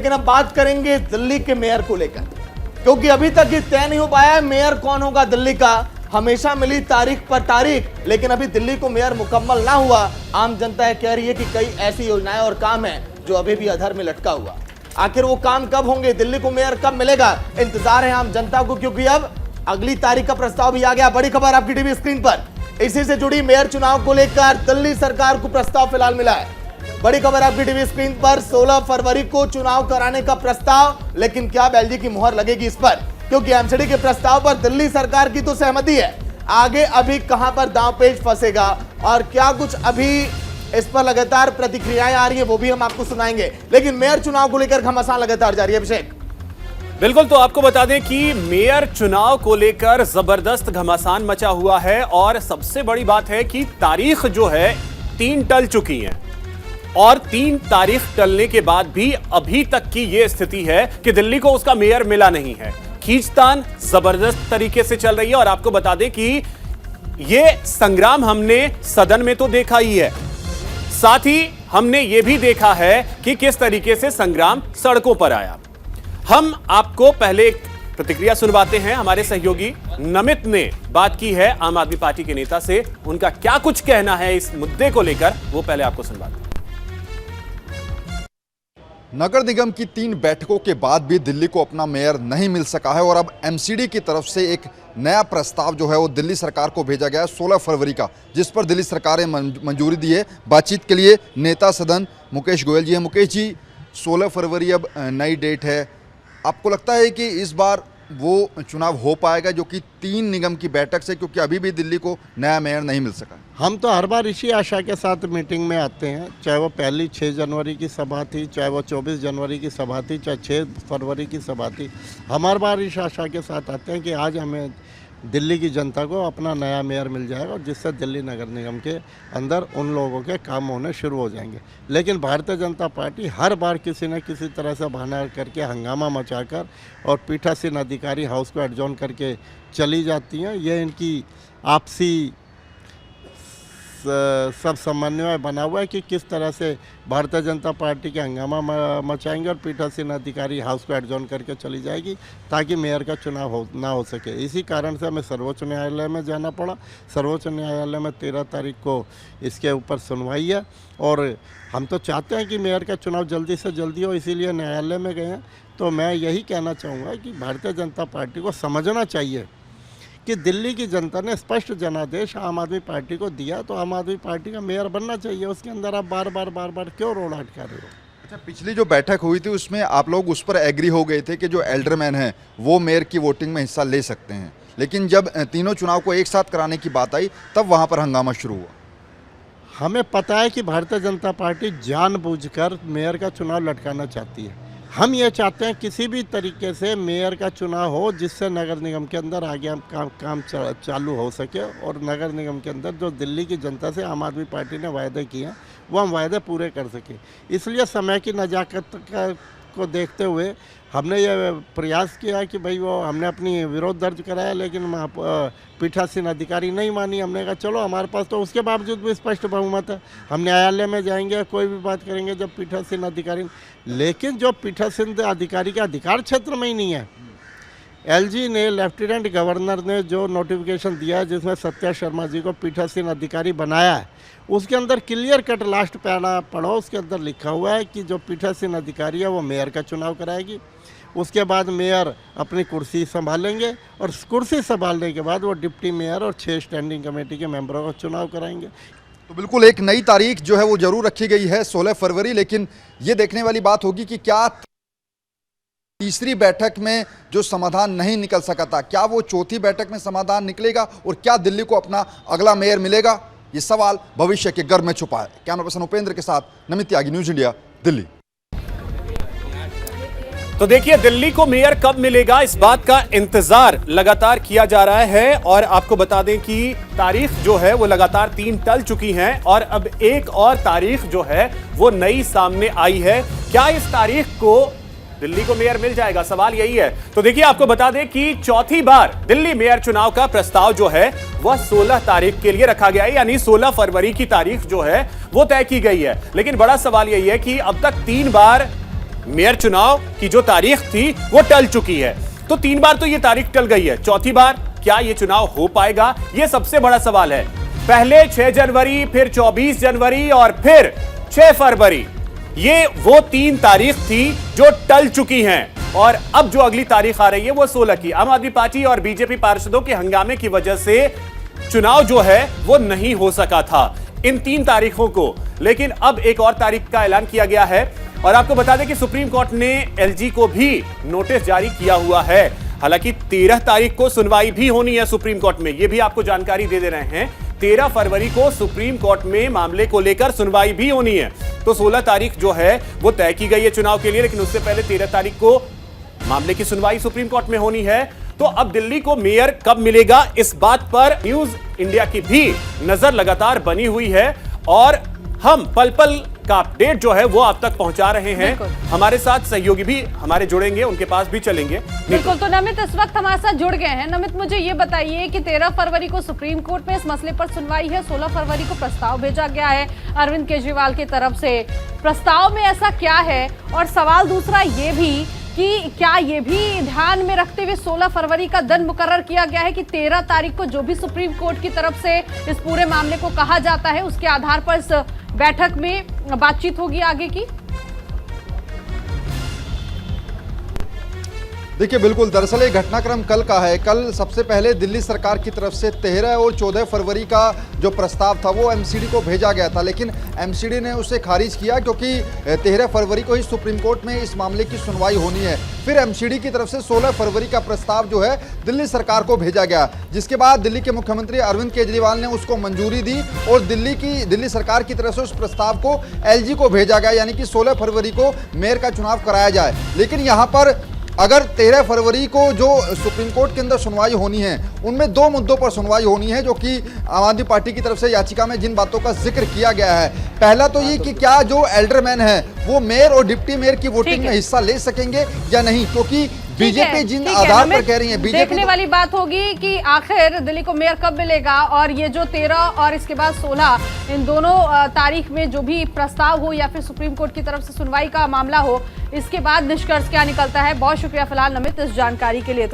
लेकिन अब बात करेंगे दिल्ली के मेयर को लेकर, क्योंकि अभी तक ये तय नहीं हो पाया है मेयर कौन होगा दिल्ली का। हमेशा मिली तारीख पर तारीख, लेकिन अभी दिल्ली को मेयर मुकम्मल ना हुआ। आम जनता कह रही है कि कई ऐसी योजनाएं और काम है जो अभी भी अधर में लटका हुआ। आखिर वो काम कब होंगे, दिल्ली को मेयर कब मिलेगा, इंतजार है आम जनता को, क्योंकि अब अगली तारीख का प्रस्ताव भी आ गया। बड़ी खबर आपकी टीवी स्क्रीन पर, इसी से जुड़ी मेयर चुनाव को लेकर दिल्ली सरकार को प्रस्ताव फिलहाल मिला है। बड़ी खबर आपकी टीवी स्क्रीन पर, 16 फरवरी को चुनाव कराने का प्रस्ताव, लेकिन क्या बैलजी की मुहर लगेगी इस पर, क्योंकि एमसीडी के प्रस्ताव पर दिल्ली सरकार की तो सहमति है। आगे अभी कहां पर दांवपेच फंसेगा और क्या कुछ अभी इस पर लगातार प्रतिक्रियाएं आ रही है, वो भी हम आपको सुनाएंगे। लेकिन मेयर चुनाव को लेकर घमासान लगातार जारी है। अभिषेक, बिल्कुल, तो आपको बता दें कि मेयर चुनाव को लेकर जबरदस्त घमासान मचा हुआ है और सबसे बड़ी बात है कि तारीख जो है 3 टल चुकी है और 3 तारीख टलने के बाद भी अभी तक की यह स्थिति है कि दिल्ली को उसका मेयर मिला नहीं है। खींचतान जबरदस्त तरीके से चल रही है और आपको बता दें कि यह संग्राम हमने सदन में तो देखा ही है, साथ ही हमने यह भी देखा है कि किस तरीके से संग्राम सड़कों पर आया। हम आपको पहले एक प्रतिक्रिया सुनवाते हैं। हमारे सहयोगी नमित ने बात की है आम आदमी पार्टी के नेता से, उनका क्या कुछ कहना है इस मुद्दे को लेकर, वो पहले आपको सुनवाते हैं। नगर निगम की 3 बैठकों के बाद भी दिल्ली को अपना मेयर नहीं मिल सका है और अब एमसीडी की तरफ से एक नया प्रस्ताव जो है वो दिल्ली सरकार को भेजा गया है 16 फरवरी का, जिस पर दिल्ली सरकार ने मंजूरी दी है। बातचीत के लिए नेता सदन मुकेश गोयल जी हैं। मुकेश जी, 16 फरवरी अब नई डेट है, आपको लगता है कि इस बार वो चुनाव हो पाएगा जो कि 3 निगम की बैठक से, क्योंकि अभी भी दिल्ली को नया मेयर नहीं मिल सका? हम तो हर बार इसी आशा के साथ मीटिंग में आते हैं, चाहे वो पहली 6 जनवरी की सभा थी, चाहे वो 24 जनवरी की सभा थी, चाहे 6 फरवरी की सभा थी। हम हर बार इस आशा के साथ आते हैं कि आज हमें दिल्ली की जनता को अपना नया मेयर मिल जाएगा और जिससे दिल्ली नगर निगम के अंदर उन लोगों के काम होने शुरू हो जाएंगे। लेकिन भारतीय जनता पार्टी हर बार किसी न किसी तरह से बहाना करके, हंगामा मचाकर और पीठासीन अधिकारी हाउस को एडजॉर्न करके चली जाती हैं। यह इनकी आपसी सब समन्वय बना हुआ है कि किस तरह से भारतीय जनता पार्टी के हंगामा मचाएंगे और पीठासीन अधिकारी हाउस को एडजॉर्न करके चली जाएगी ताकि मेयर का चुनाव ना हो सके। इसी कारण से हमें सर्वोच्च न्यायालय में जाना पड़ा। सर्वोच्च न्यायालय में 13 तारीख को इसके ऊपर सुनवाई है और हम तो चाहते हैं कि मेयर का चुनाव जल्दी से जल्दी हो, इसीलिए न्यायालय में गए हैं। तो मैं यही कहना चाहूँगा कि भारतीय जनता पार्टी को समझना चाहिए कि दिल्ली की जनता ने स्पष्ट जनादेश आम आदमी पार्टी को दिया, तो आम आदमी पार्टी का मेयर बनना चाहिए। उसके अंदर आप बार बार क्यों रोड अटका रहे हो? अच्छा, पिछली जो बैठक हुई थी उसमें आप लोग उस पर एग्री हो गए थे कि जो एल्डरमैन हैं वो मेयर की वोटिंग में हिस्सा ले सकते हैं, लेकिन जब तीनों चुनाव को एक साथ कराने की बात आई तब वहाँ पर हंगामा शुरू हुआ। हमें पता है कि भारतीय जनता पार्टी जानबूझकर मेयर का चुनाव लटकाना चाहती है। हम ये चाहते हैं किसी भी तरीके से मेयर का चुनाव हो जिससे नगर निगम के अंदर आगे काम चालू हो सके और नगर निगम के अंदर जो दिल्ली की जनता से आम आदमी पार्टी ने वायदे किए हैं वो हम वायदे पूरे कर सके। इसलिए समय की नज़ाकत को देखते हुए हमने ये प्रयास किया कि भाई वो हमने अपनी विरोध दर्ज कराया, लेकिन पीठासीन अधिकारी नहीं मानी। हमने कहा चलो हमारे पास तो उसके बावजूद भी स्पष्ट बहुमत है, हम न्यायालय में जाएंगे, कोई भी बात करेंगे जब पीठासीन अधिकारी, लेकिन जो पीठासीन अधिकारी के अधिकार क्षेत्र में ही नहीं है। एलजी ने, लेफ्टिनेंट गवर्नर ने जो नोटिफिकेशन दिया है जिसमें सत्या शर्मा जी को पीठासीन अधिकारी बनाया है, उसके अंदर क्लियर कट लास्ट पैरा पढ़ो, उसके अंदर लिखा हुआ है कि जो पीठासीन अधिकारी है वो मेयर का चुनाव कराएगी। उसके बाद मेयर अपनी कुर्सी संभालेंगे और कुर्सी संभालने के बाद वो डिप्टी मेयर और 6 स्टैंडिंग कमेटी के मेंबरों का चुनाव कराएंगे। तो बिल्कुल एक नई तारीख जो है वो जरूर रखी गई है 16 फरवरी, लेकिन ये देखने वाली बात होगी कि क्या तीसरी बैठक में जो समाधान नहीं निकल सका था, क्या वो चौथी बैठक में समाधान निकलेगा और क्या दिल्ली को अपना अगला मेयर मिलेगा? ये सवाल भविष्य के गर्भ में छुपा है। कैमरा पर्सन उपेंद्र के साथ नमित त्यागी, न्यूज़ इंडिया, दिल्ली। तो देखिए, दिल्ली को मेयर कब मिलेगा इस बात का इंतजार लगातार किया जा रहा है और आपको बता दें कि तारीख जो है वो लगातार 3 टल चुकी हैं और अब एक और तारीख जो है वो नई सामने आई है। क्या इस तारीख को दिल्ली को मेयर मिल जाएगा, सवाल यही है। तो देखिए, आपको बता दें कि चौथी बार दिल्ली मेयर चुनाव का प्रस्ताव जो है वह 16 तारीख के लिए रखा गया है, यानी 16 फरवरी की तारीख जो है वो तय की गई है। लेकिन बड़ा सवाल यही है कि अब तक 3 बार मेयर चुनाव की जो तारीख थी वो टल चुकी है। तो 3 बार तो ये तारीख टल गई है, चौथी बार क्या ये चुनाव हो पाएगा, ये सबसे बड़ा सवाल है। पहले 6 जनवरी, फिर 24 जनवरी और फिर 6 फरवरी, ये वो 3 तारीख थी जो टल चुकी हैं और अब जो अगली तारीख आ रही है वो 16 की। आम आदमी पार्टी और बीजेपी पार्षदों के हंगामे की वजह से चुनाव जो है वो नहीं हो सका था इन 3 तारीखों को, लेकिन अब एक और तारीख का ऐलान किया गया है। और आपको बता दें कि सुप्रीम कोर्ट ने एलजी को भी नोटिस जारी किया हुआ है। हालांकि 13 तारीख को सुनवाई भी होनी है सुप्रीम कोर्ट में, यह भी आपको जानकारी दे रहे हैं। 13 फरवरी को सुप्रीम कोर्ट में मामले को लेकर सुनवाई भी होनी है। तो 16 तारीख जो है वो तय की गई है चुनाव के लिए, लेकिन उससे पहले 13 तारीख को मामले की सुनवाई सुप्रीम कोर्ट में होनी है। तो अब दिल्ली को मेयर कब मिलेगा, इस बात पर न्यूज इंडिया की भी नजर लगातार बनी हुई है और हम पल पल का अपडेट जो है वो आप तक पहुंचा रहे हैं। हमारे साथ सहयोगी भी हमारे जुड़ेंगे, उनके पास भी चलेंगे। बिल्कुल, तो नमित इस वक्त हमारे साथ जुड़ गए हैं। नमित, मुझे ये बताइए कि 13 फरवरी को सुप्रीम कोर्ट में इस मसले पर सुनवाई है, 16 फरवरी को प्रस्ताव भेजा गया है अरविंद केजरीवाल की तरफ से। प्रस्ताव में ऐसा क्या है, और सवाल दूसरा ये भी कि क्या ये भी ध्यान में रखते हुए 16 फरवरी का दिन मुकर्रर किया गया है कि 13 तारीख को जो भी सुप्रीम कोर्ट की तरफ से इस पूरे मामले को कहा जाता है उसके आधार पर इस बैठक में बातचीत होगी आगे की? देखिए बिल्कुल, दरअसल ये घटनाक्रम कल का है। कल सबसे पहले दिल्ली सरकार की तरफ से 13 और 14 फरवरी का जो प्रस्ताव था वो एमसीडी को भेजा गया था, लेकिन एमसीडी ने उसे खारिज किया क्योंकि 13 फरवरी को ही सुप्रीम कोर्ट में इस मामले की सुनवाई होनी है। फिर एमसीडी की तरफ से 16 फरवरी का प्रस्ताव जो है दिल्ली सरकार को भेजा गया, जिसके बाद दिल्ली के मुख्यमंत्री अरविंद केजरीवाल ने उसको मंजूरी दी और दिल्ली सरकार की तरफ से उस प्रस्ताव को एलजी को भेजा गया, यानी कि 16 फरवरी को मेयर का चुनाव कराया जाए। लेकिन यहाँ पर अगर 13 फरवरी को जो सुप्रीम कोर्ट के अंदर सुनवाई होनी है उनमें 2 मुद्दों पर सुनवाई होनी है, जो कि आम आदमी पार्टी की तरफ से याचिका में जिन बातों का जिक्र किया गया है। पहला तो ये कि क्या जो एल्डरमैन है वो मेयर और डिप्टी मेयर की वोटिंग में हिस्सा ले सकेंगे या नहीं, क्योंकि बीजेपी जिन आधार पर कह रही है, बीजेपी देखने वाली बात होगी कि आखिर दिल्ली को मेयर कब मिलेगा और ये जो 13 और इसके बाद 16 इन दोनों तारीख में जो भी प्रस्ताव हो या फिर सुप्रीम कोर्ट की तरफ से सुनवाई का मामला हो, इसके बाद निष्कर्ष क्या निकलता है। बहुत शुक्रिया फिलहाल नमित इस जानकारी के लिए। तो